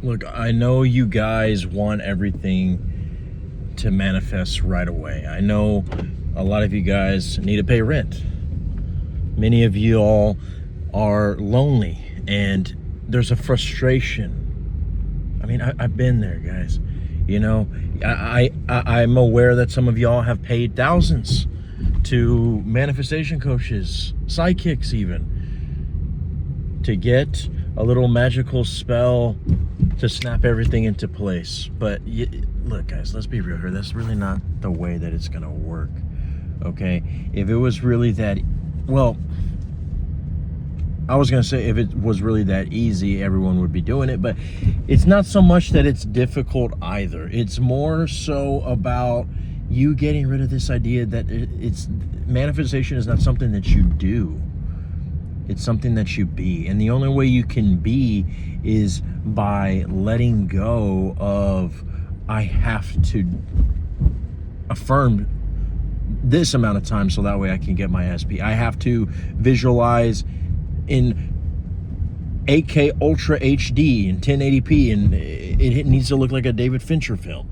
Look, I know you guys want everything to manifest right away. I know a lot of you guys need to pay rent. Many of you all are lonely and there's a frustration. I mean, I've been there, guys. You know, I'm aware that some of y'all have paid thousands to manifestation coaches, psychics even, to get a little magical spell to snap everything into place. But look, guys, let's be real here. That's really not the way that it's gonna work, okay? If it was really that, well, I was gonna say if it was really that easy, everyone would be doing it, but it's not so much that it's difficult either. It's more so about you getting rid of this idea that it's manifestation is not something that you do. It's something that you be. And the only way you can be is by letting go of, I have to affirm this amount of time so that way I can get my SP. I have to visualize in 8K Ultra HD and 1080p, and it needs to look like a David Fincher film.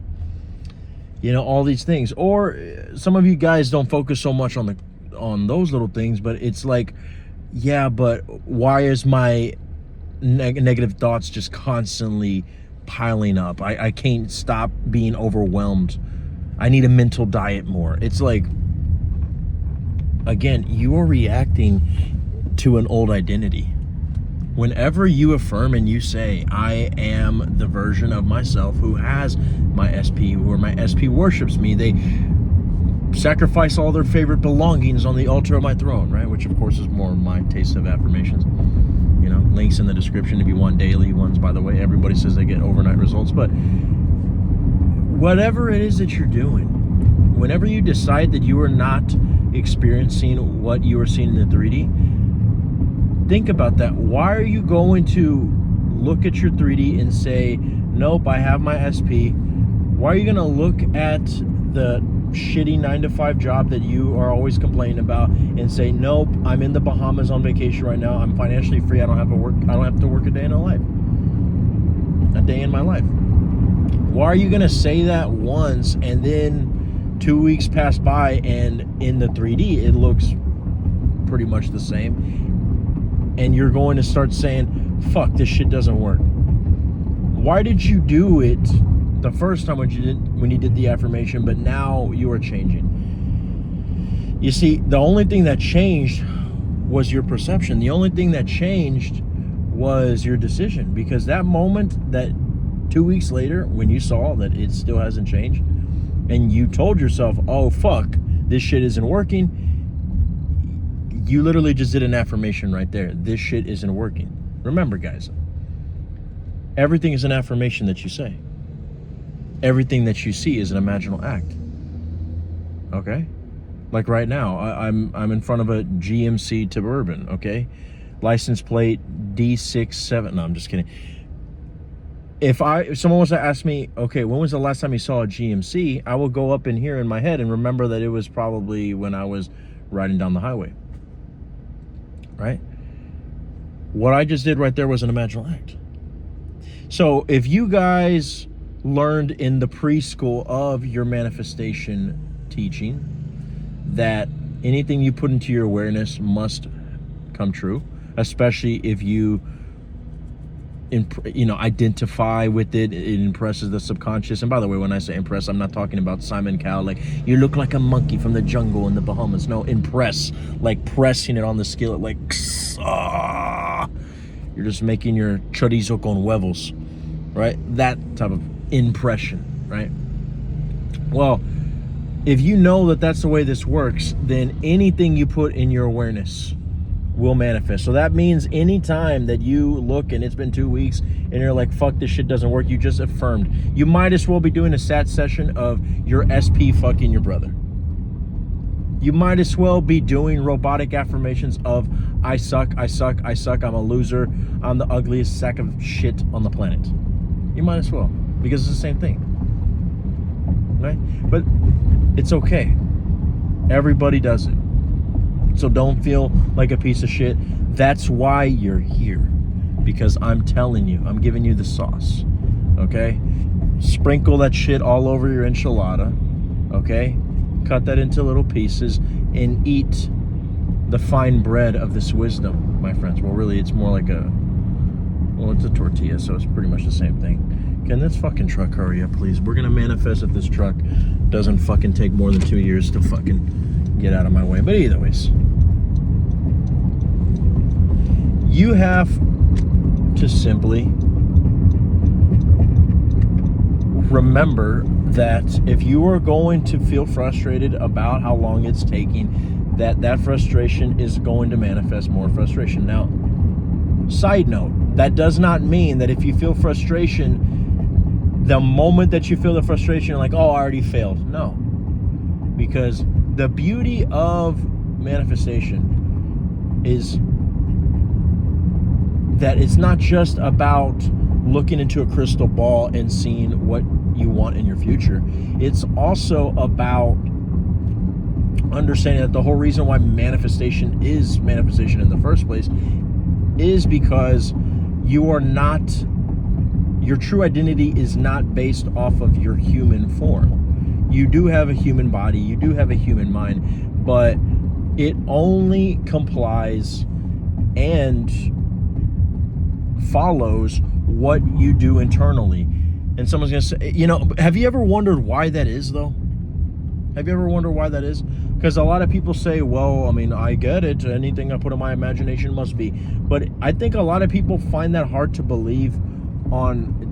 You know, all these things. Or some of you guys don't focus so much on those little things, but it's like, yeah, but why is my negative thoughts just constantly piling up? I can't stop being overwhelmed. I need a mental diet more. It's like, again, you are reacting to an old identity. Whenever you affirm and you say, I am the version of myself who has my SP, or my SP worships me, they sacrifice all their favorite belongings on the altar of my throne, right? Which of course is more my taste of affirmations. You know, links in the description if you want daily ones, by the way. Everybody says they get overnight results, but whatever it is that you're doing, whenever you decide that you are not experiencing what you are seeing in the 3D, think about that. Why are you going to look at your 3D and say, nope, I have my SP? Why are you going to look at the shitty 9-to-5 job that you are always complaining about and say, nope, I'm in the Bahamas on vacation right now, I'm financially free, I don't have to work a day in my life? Why are you going to say that once and then 2 weeks pass by and in the 3D it looks pretty much the same, and you're going to start saying, fuck, this shit doesn't work? Why did you do it the first time when you did the affirmation, but now you are changing? You see, the only thing that changed was your perception. The only thing that changed was your decision, because that moment, that 2 weeks later, when you saw that it still hasn't changed and you told yourself, oh fuck, this shit isn't working, you literally just did an affirmation right there. This shit isn't working. Remember, guys, everything is an affirmation that you say. Everything that you see is an imaginal act. Okay? Like right now, I'm in front of a GMC Suburban, okay? License plate D67. No, I'm just kidding. If someone was to ask me, okay, when was the last time you saw a GMC? I will go up in here in my head and remember that it was probably when I was riding down the highway. Right? What I just did right there was an imaginal act. So if you guys learned in the preschool of your manifestation teaching that anything you put into your awareness must come true, especially if you identify with it, it impresses the subconscious. And by the way, when I say impress, I'm not talking about Simon Cowell, like you look like a monkey from the jungle in the Bahamas. No, impress, like pressing it on the skillet, like you're just making your chorizo con huevos, right? That type of impression, right? Well, if you know that that's the way this works, then anything you put in your awareness will manifest. So that means anytime that you look and it's been 2 weeks and you're like, fuck, this shit doesn't work, you just affirmed. You might as well be doing a sat session of your SP fucking your brother. You might as well be doing robotic affirmations of I suck, I suck, I suck, I'm a loser, I'm the ugliest sack of shit on the planet. You might as well, because it's the same thing, right? But it's okay. Everybody does it. So don't feel like a piece of shit. That's why you're here. Because I'm telling you, I'm giving you the sauce. okay? Sprinkle that shit all over your enchilada, okay? Cut that into little pieces and eat the fine bread of this wisdom, my friends. Well, really, it's more like it's a tortilla, so it's pretty much the same thing. Can this fucking truck hurry up, please? We're gonna manifest that this truck doesn't fucking take more than 2 years to fucking get out of my way. But either ways, you have to simply remember that if you are going to feel frustrated about how long it's taking, that frustration is going to manifest more frustration. Now, side note, that does not mean that if you feel frustration, the moment that you feel the frustration, you're like, oh, I already failed. No. Because the beauty of manifestation is that it's not just about looking into a crystal ball and seeing what you want in your future. It's also about understanding that the whole reason why manifestation is manifestation in the first place is because your true identity is not based off of your human form. You do have a human body, you do have a human mind, but it only complies and follows what you do internally. And someone's gonna say, have you ever wondered why that is, though? Have you ever wondered why that is? Because a lot of people say, well, I mean, I get it. Anything I put in my imagination must be. But I think a lot of people find that hard to believe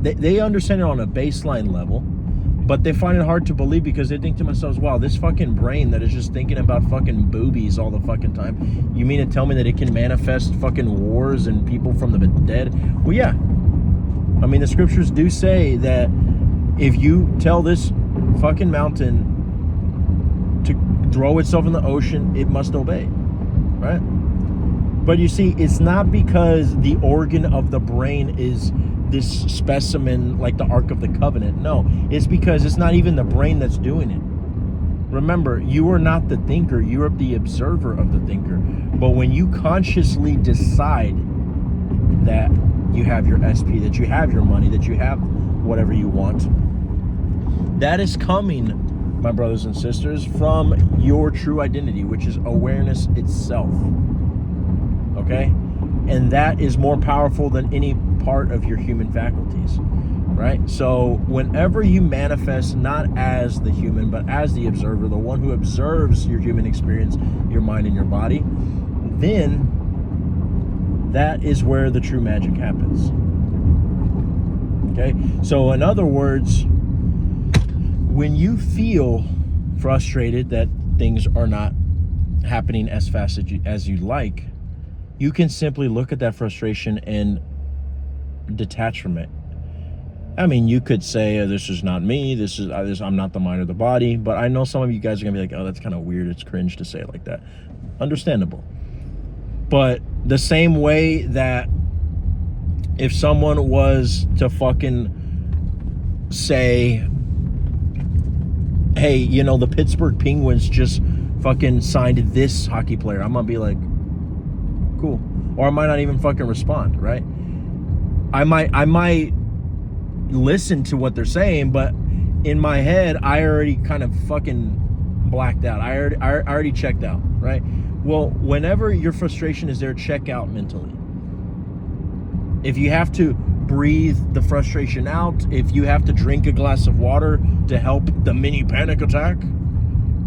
they understand it on a baseline level, but they find it hard to believe because they think to themselves, wow, this fucking brain that is just thinking about fucking boobies all the fucking time, you mean to tell me that it can manifest fucking wars and people from the dead? Well, yeah. I mean, the scriptures do say that if you tell this fucking mountain to throw itself in the ocean, it must obey, right? But you see, it's not because the organ of the brain is this specimen like the Ark of the Covenant. No, it's because it's not even the brain that's doing it. Remember, you are not the thinker, you are the observer of the thinker. But when you consciously decide that you have your SP, that you have your money, that you have whatever you want, that is coming, my brothers and sisters, from your true identity, which is awareness itself. Okay? And that is more powerful than any part of your human faculties, right? So whenever you manifest not as the human, but as the observer, the one who observes your human experience, your mind and your body, then that is where the true magic happens. Okay? So in other words, when you feel frustrated that things are not happening as fast as you'd like, you can simply look at that frustration and detach from it. I mean, you could say, this is not me, I'm not the mind or the body, but I know some of you guys are gonna be like, oh, that's kind of weird, it's cringe to say it like that. Understandable. But the same way that if someone was to fucking say, hey, the Pittsburgh Penguins just fucking signed this hockey player, I'm gonna be like, cool. Or I might not even fucking respond, right? I might listen to what they're saying, but in my head, I already kind of fucking blacked out. I already checked out, right? Well, whenever your frustration is there, check out mentally. If you have to breathe the frustration out, if you have to drink a glass of water to help the mini panic attack,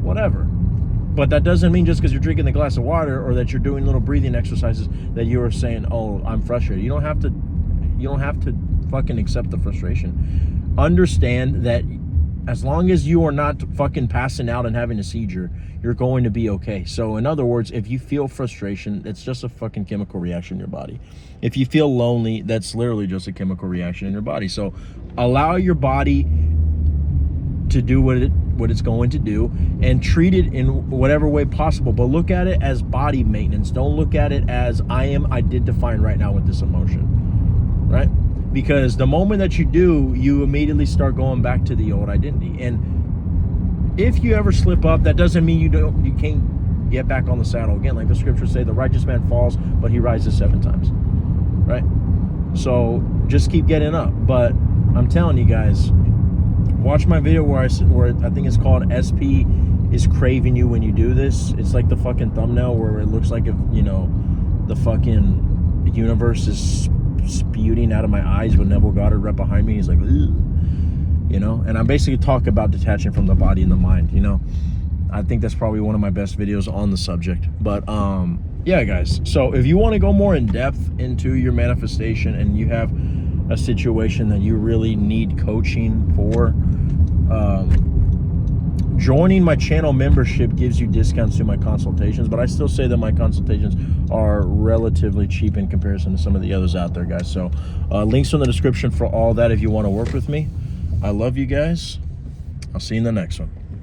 whatever. But that doesn't mean just because you're drinking the glass of water or that you're doing little breathing exercises that you are saying, oh, I'm frustrated. You don't have to fucking accept the frustration. Understand that as long as you are not fucking passing out and having a seizure, you're going to be okay. So in other words, if you feel frustration, it's just a fucking chemical reaction in your body. If you feel lonely, that's literally just a chemical reaction in your body. So allow your body to do what it's going to do and treat it in whatever way possible, but look at it as body maintenance. Don't look at it as I am identifying right now with this emotion, right? Because the moment that you do, you immediately start going back to the old identity. And if you ever slip up, that doesn't mean you can't get back on the saddle again. Like the scriptures say, the righteous man falls, but he rises 7 times, right? So just keep getting up. But I'm telling you guys, watch my video where I think it's called SP is craving you when you do this. It's like the fucking thumbnail where it looks like if, you know, the fucking universe is spewing out of my eyes with Neville Goddard right behind me. He's like, ugh. You know, and I basically talk about detaching from the body and the mind. You know, I think that's probably one of my best videos on the subject. But yeah, guys, so if you want to go more in depth into your manifestation and you have a situation that you really need coaching for, joining my channel membership gives you discounts to my consultations, but I still say that my consultations are relatively cheap in comparison to some of the others out there, guys. So links in the description for all that if you want to work with me. I love you guys. I'll see you in the next one.